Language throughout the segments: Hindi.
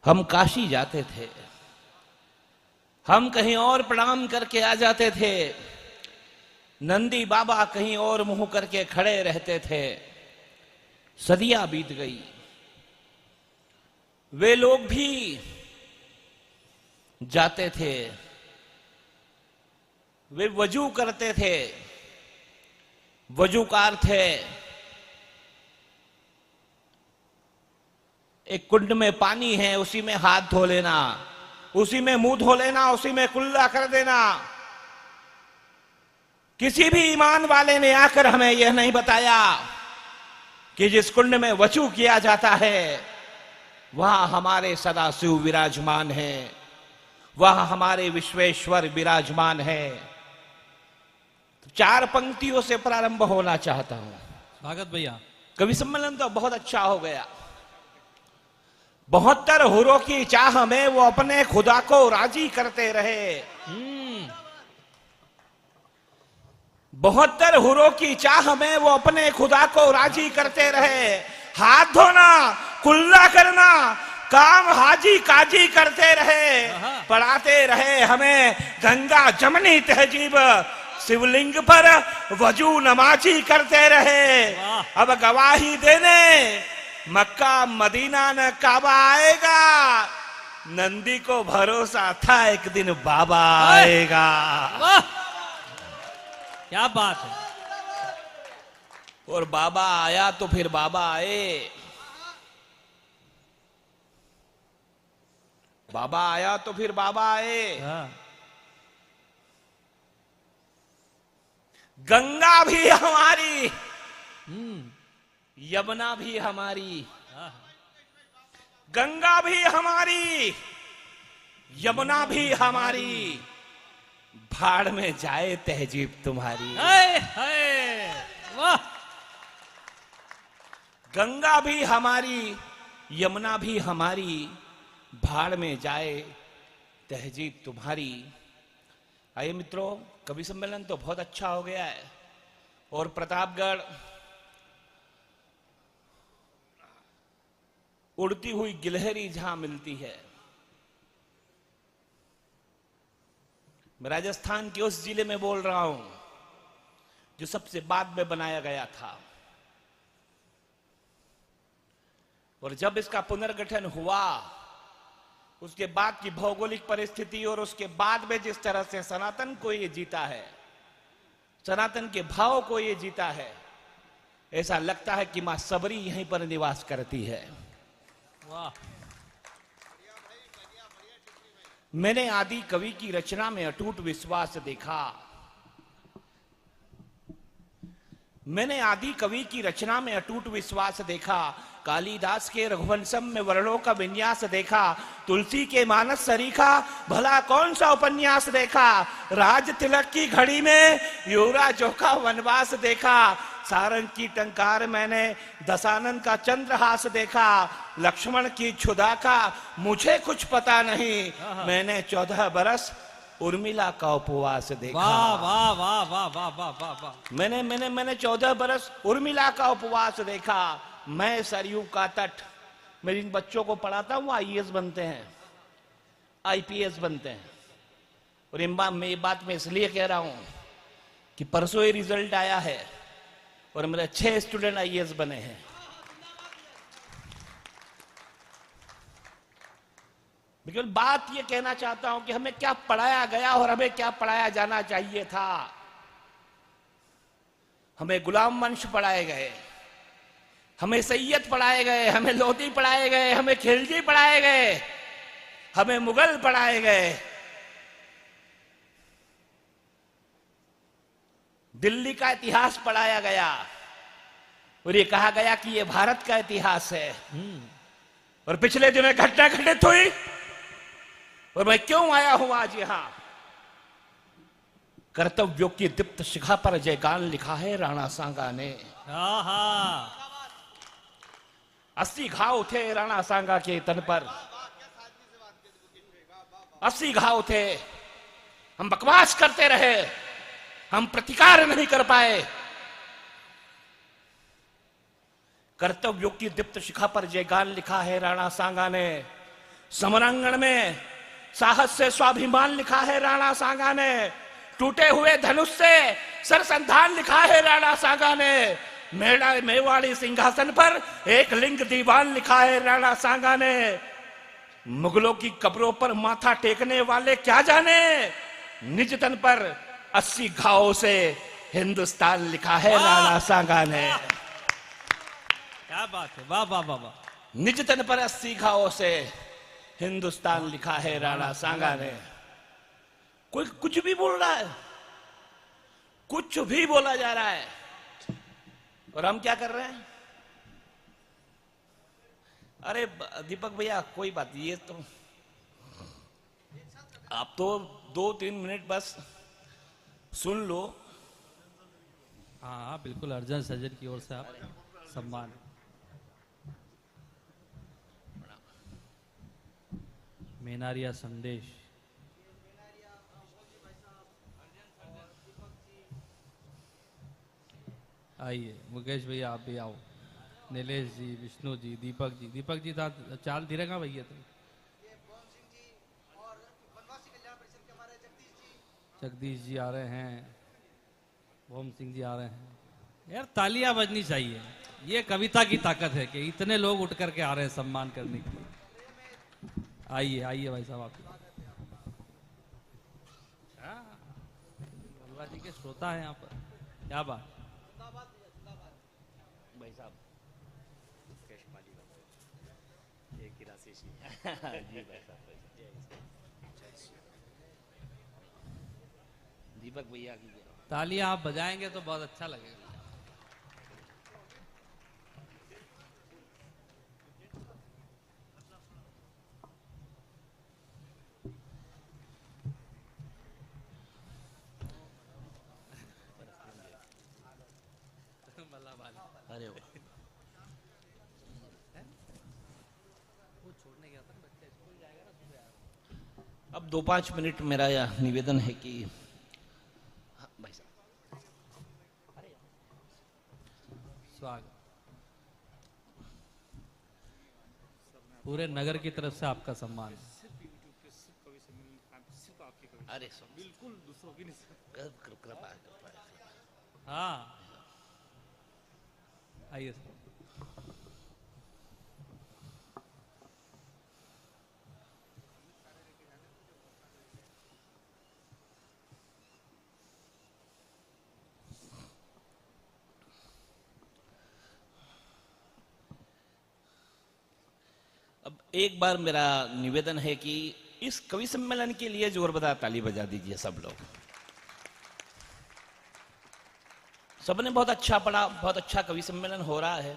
हम काशी जाते थे, हम कहीं और प्रणाम करके आ जाते थे, नंदी बाबा कहीं और मुंह करके खड़े रहते थे। सदियां बीत गई, वे लोग भी जाते थे, वे वजू करते थे, वजूकार थे। एक कुंड में पानी है, उसी में हाथ धो लेना, उसी में मुंह धो लेना, उसी में कुल्ला कर देना। किसी भी ईमान वाले ने आकर हमें यह नहीं बताया कि जिस कुंड में वजू किया जाता है वहां हमारे सदाशिव विराजमान है, वहां हमारे विश्वेश्वर विराजमान है। तो 4 पंक्तियों से प्रारंभ होना चाहता हूं। स्वागत भैया। कवि सम्मेलन तो बहुत अच्छा हो गया। 72 हुरों की चाह में वो अपने खुदा को राजी करते रहे। 72 हुरों की चाह में वो अपने खुदा को राजी करते रहे। हाथ धोना, कुल्ला करना, काम हाजी काजी करते रहे, पढ़ाते रहे हमें गंगा जमनी तहजीब, शिवलिंग पर वजू नमाजी करते रहे। अब गवाही देने मक्का मदीना न काबा आएगा, नंदी को भरोसा था एक दिन बाबा आएगा। क्या बात है। और बाबा आया तो फिर बाबा आए, बाबा आया तो फिर बाबा आए। गंगा भी हमारी, यमुना भी हमारी, गंगा भी हमारी, यमुना भी हमारी, भाड़ में जाए तहजीब तुम्हारी। हाय हाय वाह। गंगा भी हमारी, यमुना भी हमारी, भाड़ में जाए तहजीब तुम्हारी। आइए मित्रों, कवि सम्मेलन तो बहुत अच्छा हो गया है और प्रतापगढ़ उड़ती हुई गिलहरी जहां मिलती है। मैं राजस्थान के उस जिले में बोल रहा हूं जो सबसे बाद में बनाया गया था, और जब इसका पुनर्गठन हुआ उसके बाद की भौगोलिक परिस्थिति और उसके बाद में जिस तरह से सनातन को ये जीता है, सनातन के भाव को ये जीता है, ऐसा लगता है कि मां सबरी यहीं पर निवास करती है। वाह। मैंने आदि कवि की रचना में अटूट विश्वास देखा। मैंने आदि कवि की रचना में अटूट विश्वास देखा। कालिदास के रघुवंशम में वर्णों का विन्यास देखा। तुलसी के मानस सरीखा भला कौन सा उपन्यास देखा। राज तिलक की घड़ी में युवराजों का वनवास देखा। सारंग की टंकार मैंने दशानन का चंद्रहास देखा। लक्ष्मण की क्षुधा का मुझे कुछ पता नहीं, मैंने 14 बरस उर्मिला का उपवास देखा। वाह वाह वाह वाह वाह वाह वाह वाह। मैंने 14 बरस उर्मिला का उपवास देखा। मैं सरयू का तट, मैं इन बच्चों को पढ़ाता हूं आईएएस बनते हैं, आईपीएस बनते हैं। और ये बात मैं इसलिए कह रहा हूं कि परसों ही रिजल्ट आया है और मेरे 6 स्टूडेंट आईएएस बने हैं। लेकिन बात ये कहना चाहता हूं कि हमें क्या पढ़ाया गया और हमें क्या पढ़ाया जाना चाहिए था। हमें गुलाम वंश पढ़ाए गए, हमें सैयद पढ़ाए गए, हमें लोधी पढ़ाए गए, हमें खिलजी पढ़ाए गए, हमें मुगल पढ़ाए गए। दिल्ली का इतिहास पढ़ाया गया और ये कहा गया कि ये भारत का इतिहास है। और पिछले दिनों घटना घटित हुई और मैं क्यों आया हूं आज यहां। कर्तव्यों की दीप्त शिखा पर जयगान लिखा है राणा सांगा ने। 80 घाव थे राणा सांगा के तन पर, 80 घाव थे। हम बकवास करते रहे, हम प्रतिकार नहीं कर पाए। कर्तव्यों की दीप्त शिखा पर जयगान लिखा है राणा सांगा ने। समरांगण में साहस से स्वाभिमान लिखा है राणा सांगा ने, टूटे हुए धनुष से सरसंधान लिखा है राणा सांगा ने, मेवाड़ी सिंहासन पर एक लिंग दीवान लिखा है राणा सांगा ने। मुगलों की कब्रों पर माथा टेकने वाले क्या जाने, निज तन पर 80 घावों से हिंदुस्तान लिखा है राणा सांगा ने। क्या बात है, वाह वाह वाह वाह। निज तन पर 80 घावों से हिंदुस्तान लिखा है राणा सांगा ने। कोई कुछ भी बोल रहा है, कुछ भी बोला जा रहा है, और हम क्या कर रहे हैं? अरे दीपक भैया कोई बात नहीं, ये तो आप तो 2-3 मिनट बस सुन लो। हाँ हाँ बिल्कुल, अर्जन सज्जन की ओर से आप सम्मान। मेनारिया संदेश। आइए मुकेश भैया आप भी आओ, नीलेश जी, विष्णु जी, दीपक जी था चाल धीरे का भैया थे, जगदीश जी आ रहे हैं, भोम सिंह जी आ रहे हैं। यार तालियां बजनी चाहिए, ये कविता की ताकत है कि इतने लोग उठ करके आ रहे हैं सम्मान करने के लिए। आइए आइए भाई साहब, आप बलवा जी के श्रोता है यहाँ पर, क्या बात। भाई साहब जी भाई साहब, दीपक भैया की तालियां आप बजाएंगे तो बहुत अच्छा लगेगा। अरे वो छोड़ने गया था, बच्चा स्कूल जाएगा ना सुबह। अब 2-5 मिनट मेरा यह निवेदन है कि भाई साहब स्वागत पूरे नगर की तरफ से आपका सम्मान। अरे बिल्कुल दूसरों की कृपा। हाँ आइए सर। अब एक बार मेरा निवेदन है कि इस कवि सम्मेलन के लिए जोरदार ताली बजा दीजिए सब लोग। सबने बहुत अच्छा पढ़ा, बहुत अच्छा कवि सम्मेलन हो रहा है।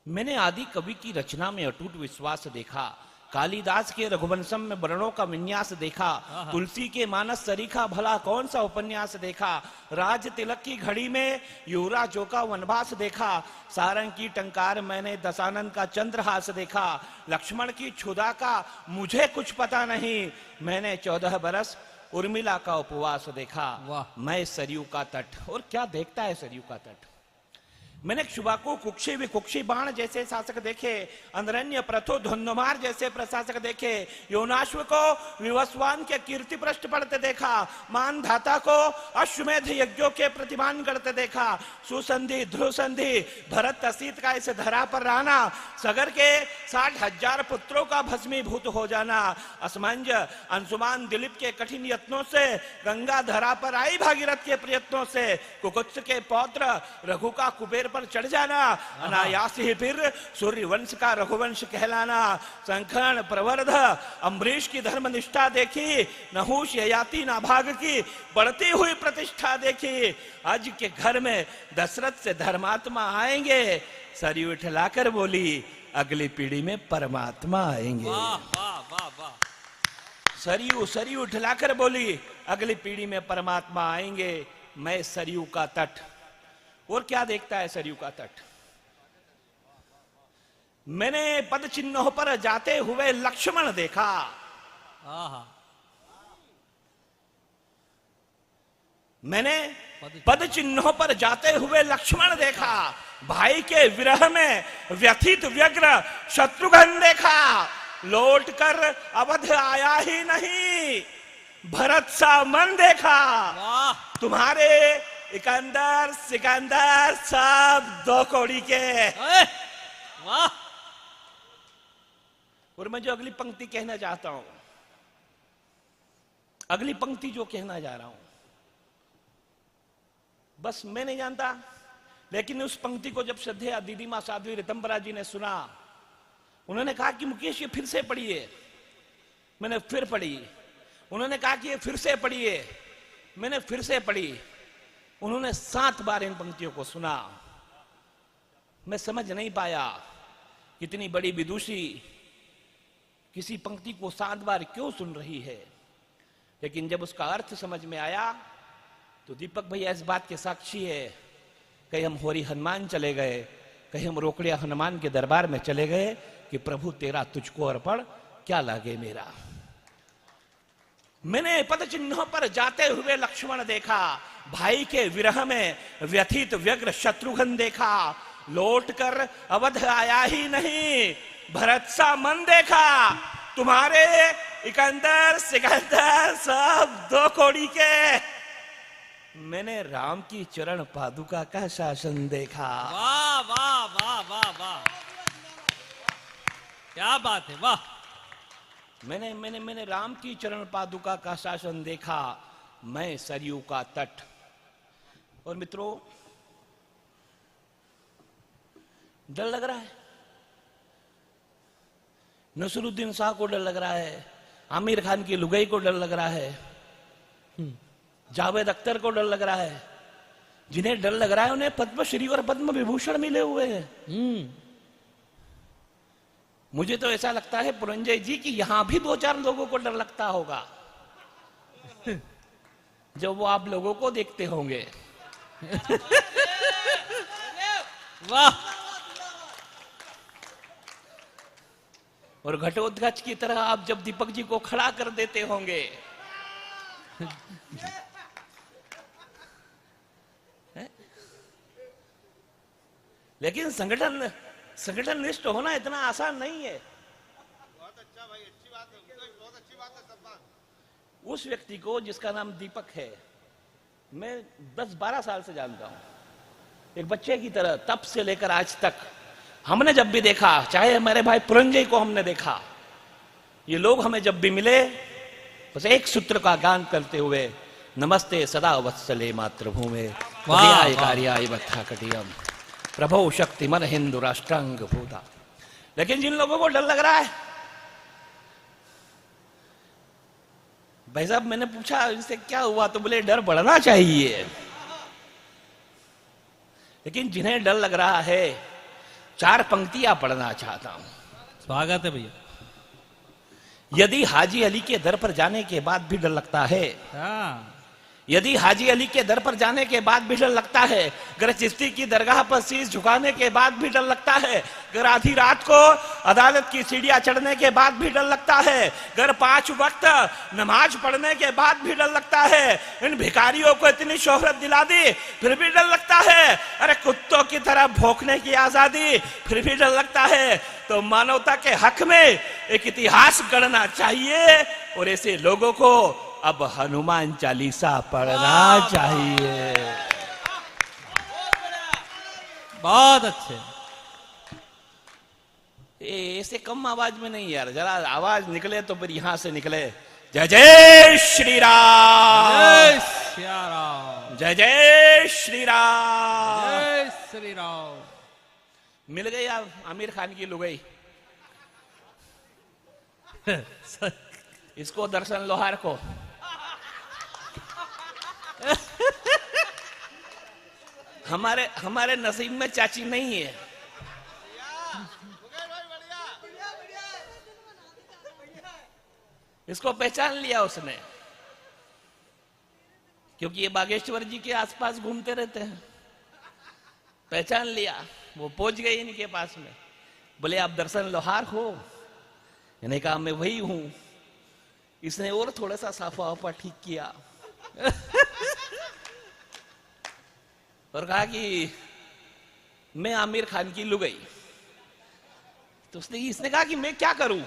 मैंने आदि कवि की रचना में अटूट विश्वास देखा, कालिदास के रघुवंशम में वर्णों का विन्यास देखा, तुलसी के मानस सरीखा भला कौन सा उपन्यास देखा, राज तिलक की घड़ी में युवराजों का वनवास देखा, सारंग की टंकार मैंने दशानन का चंद्रहास देखा, लक्ष्मण की क्षुधा का मुझे कुछ पता नहीं, मैंने 14 बरस उर्मिला का उपवास देखा, मैं सरयू का तट। और क्या देखता है सरयू का तट। मैंने क्षुभा को कुक्षी विकुक्षी बाण जैसे शासक देखे, अंदरण्य प्रथो धुंधमार जैसे प्रशासक देखे, योनाश्व को विवस्वान के कीर्ति पृष्ठ पढ़ते देखा, मान धाता को अश्वमेध यज्ञों के प्रतिमान करते देखा, सुसंधि ध्रुव संधि भरत असीत का इस धरा पर रहना, सगर के 60,000 पुत्रों का भस्मीभूत हो जाना, असमंज अंशुमान दिलीप के कठिन यत्नों से गंगा धरा पर आई भागीरथ के प्रयत्नों से, कुकुत्स के पौत्र रघु का कुबेर पर चढ़ जाना, अनायास ही फिर सूर्य वंश का रघुवंश कहलाना, संखन प्रवर्ध अम्बरीश की धर्म निष्ठा देखी, नहुष ययाति नाभाग की बढ़ती हुई प्रतिष्ठा देखी, आज के घर में दशरथ से धर्मात्मा आएंगे, सरयू उठलाकर बोली अगली पीढ़ी में परमात्मा आएंगे। वाह वाह वाह वाह। सरयू सरयू उठलाकर बोली अगली पीढ़ी में परमात्मा आएंगे, मैं सरयू का तट। और क्या देखता है सरयू का तट। मैंने पद चिन्हों पर जाते हुए लक्ष्मण देखा, मैंने पद चिन्हों पर जाते हुए लक्ष्मण देखा, भाई के विरह में व्यथित व्यग्र शत्रुघ्न देखा, लौट कर अवध आया ही नहीं, भरत सा मन देखा। वाह तुम्हारे इकंदर सिकंदर सब दो कौड़ी के। वाह। और मैं जो अगली पंक्ति कहना चाहता हूं, अगली पंक्ति जो कहना जा रहा हूं, बस मैं नहीं जानता, लेकिन उस पंक्ति को जब श्रद्धेय दीदी मां साध्वी ऋतंबरा जी ने सुना, उन्होंने कहा कि मुकेश ये फिर से पढ़िए। मैंने फिर पढ़ी। उन्होंने कहा कि ये फिर से पढ़िए। मैंने फिर से पढ़ी। उन्होंने 7 बार इन पंक्तियों को सुना। मैं समझ नहीं पाया कितनी बड़ी विदुषी किसी पंक्ति को 7 बार क्यों सुन रही है, लेकिन जब उसका अर्थ समझ में आया तो दीपक भैया इस बात के साक्षी है। कहीं हम होरी हनुमान चले गए, कहीं हम रोकड़िया हनुमान के दरबार में चले गए कि प्रभु तेरा तुझको अर्पण क्या लागे मेरा। मैंने पद चिन्हों पर जाते हुए लक्ष्मण देखा, भाई के विरह में व्यथित व्यग्र शत्रुघ्न देखा, लौट कर अवध आया ही नहीं, भरत सा मन देखा। तुम्हारे इकंदर सिकंदर सब दो कौड़ी के। मैंने राम की चरण पादुका का शासन देखा। वाह वाह वाह वाह वाह, क्या बात है, वाह। मैंने मैंने मैंने राम की चरण पादुका का शासन देखा, मैं सरयू का तट। और मित्रों, डर लग रहा है, नसरुद्दीन शाह को डर लग रहा है, आमिर खान की लुगाई को डर लग रहा है, जावेद अख्तर को डर लग रहा है। जिन्हें डर लग रहा है उन्हें पद्मश्री और पद्म विभूषण मिले हुए हैं। मुझे तो ऐसा लगता है पुरंजय जी कि यहां भी 2-4 लोगों को डर लगता होगा जब वो आप लोगों को देखते होंगे। वाह। और घटोत्कच की तरह आप जब दीपक जी को खड़ा कर देते होंगे, लेकिन संगठन निष्ठ होना इतना आसान नहीं है। बहुत अच्छा भाई, अच्छी बात है, बहुत अच्छी बात है सम्मान। उस व्यक्ति को जिसका नाम दीपक है, मैं 10-12 साल से जानता हूं, एक बच्चे की तरह। तब से लेकर आज तक हमने जब भी देखा, चाहे हमारे भाई पुरंजय को हमने देखा, ये लोग हमें जब भी मिले बस एक सूत्र का गान करते हुए, नमस्ते सदा वत्सले मातृभूमे कार्याय वत्था कटियम प्रभो शक्ति मन हिंदू राष्ट्रांग भूता। लेकिन जिन लोगों को डर लग रहा है, भाई साहब मैंने पूछा इनसे क्या हुआ, तो बोले डर बढ़ना चाहिए। लेकिन जिन्हें डर लग रहा है, 4 पंक्तियां पढ़ना चाहता हूं। स्वागत है भैया। यदि हाजी अली के दर पर जाने के बाद भी डर लगता है, हाँ। यदि हाजी अली के दर पर जाने के बाद भी डर लगता है, अगर चिश्ती की दरगाह पर शीश झुकाने के बाद भी डर लगता है, अगर आधी रात को अदालत की सीढ़ियां चढ़ने के बाद भी डर लगता है, अगर 5 वक्त नमाज पढ़ने के बाद भी डर लगता है, इन भिखारियों को इतनी शोहरत दिला दी फिर भी डर लगता है, अरे कुत्तों की तरह भौंकने की आजादी फिर भी डर लगता है, तो मानवता के हक में एक इतिहास गढ़ना चाहिए। और ऐसे लोगों को अब हनुमान चालीसा पढ़ना चाहिए। बहुत अच्छे। ऐसे कम आवाज में नहीं यार, जरा आवाज निकले तो फिर यहां से निकले। जय जय श्री राम, जय श्री राम, जय जय श्री राम, जय श्री राम। मिल गई आप आमिर खान की लुगाई, इसको दर्शन लोहार को। हमारे नसीब में चाची नहीं है। इसको पहचान लिया उसने, क्योंकि ये बागेश्वर जी के आसपास घूमते रहते हैं। पहचान लिया, वो पहुंच गए इनके पास में। बोले आप दर्शन लोहार हो? मैंने कहा मैं वही हूं। इसने और थोड़ा सा साफा वाफा ठीक किया। और कहा कि मैं आमिर खान की लुगाई। तो इसने कहा कि मैं क्या करूं,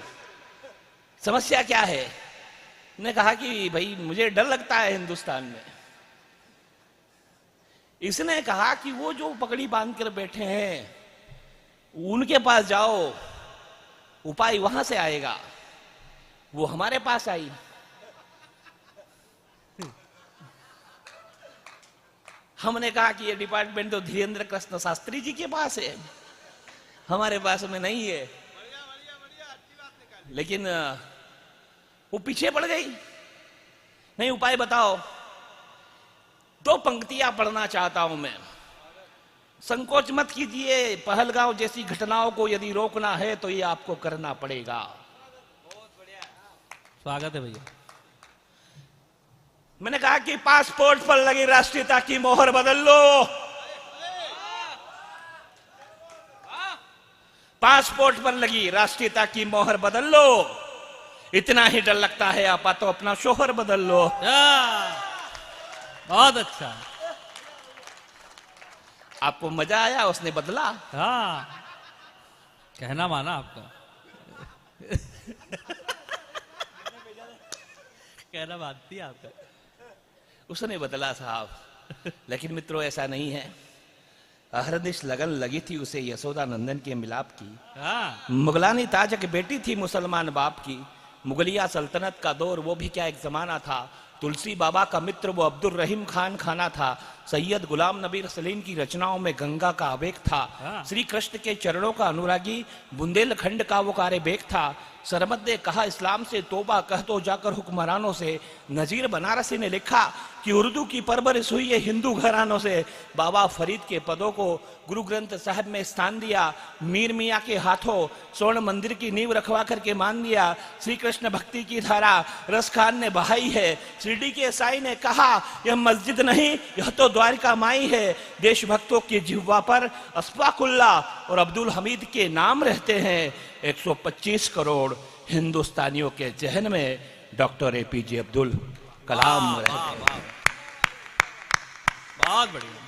समस्या क्या है। ने कहा कि भाई मुझे डर लगता है हिंदुस्तान में। इसने कहा कि वो जो पगड़ी बांध कर बैठे हैं उनके पास जाओ, उपाय वहां से आएगा। वो हमारे पास आई। हमने कहा कि ये डिपार्टमेंट तो धीरेन्द्र कृष्ण शास्त्री जी के पास है, हमारे पास में नहीं है। बढ़िया बढ़िया बढ़िया, अच्छी बात निकाली। लेकिन वो पीछे पड़ गई। नहीं, उपाय बताओ। 2 पंक्तियां पढ़ना चाहता हूं मैं। संकोच मत कीजिए, पहलगांव जैसी घटनाओं को यदि रोकना है तो ये आपको करना पड़ेगा। स्वागत है भैया। मैंने कहा कि पासपोर्ट पर लगी राष्ट्रीयता की मोहर बदल लो। पासपोर्ट पर लगी राष्ट्रीयता की मोहर बदल लो। इतना ही डर लगता है आपा तो अपना शोहर बदल लो। बहुत अच्छा। आपको मजा आया, उसने बदला। हाँ, कहना माना आपका। कहना मानती आपका। उसने बदला साहब। लेकिन मित्रों ऐसा नहीं है। अहरनिश लगन लगी थी उसे यशोदा नंदन के मिलाप की। हाँ, मुगलानी ताजक बेटी थी मुसलमान बाप की। मुगलिया सल्तनत का दौर वो भी क्या एक जमाना था। तुलसी बाबा का मित्र वो अब्दुल रहीम खान खाना था। सैयद गुलाम नबी सलीम की रचनाओं में गंगा का आवेग था। हाँ। श्री कृष्ण के चरणों का अनुरागी बुंदेलखंड का वो कार्य बेग था। सरमद ने कहा इस्लाम से तोबा कह तो जाकर हुक्मरानों से। नजीर बनारसी ने लिखा कि उर्दू की परवरिश हुई है हिंदू घरानों से। बाबा फरीद के पदों को गुरु ग्रंथ साहब में स्थान दिया। मीर मियाँ के हाथों स्वर्ण मंदिर की नींव रखवा करके मान दिया। श्री कृष्ण भक्ति की धारा रस खान ने बहाई है। शिरडी के साईं ने कहा यह मस्जिद नहीं, यह तो द्वारिका माई है। देशभक्तों की जिह्वा पर अस्फाकुल्ला और अब्दुल हमीद के नाम रहते हैं। 125 करोड़ हिंदुस्तानियों के जहन में डॉक्टर APJ अब्दुल कलाम रहते हैं। बहुत बढ़िया।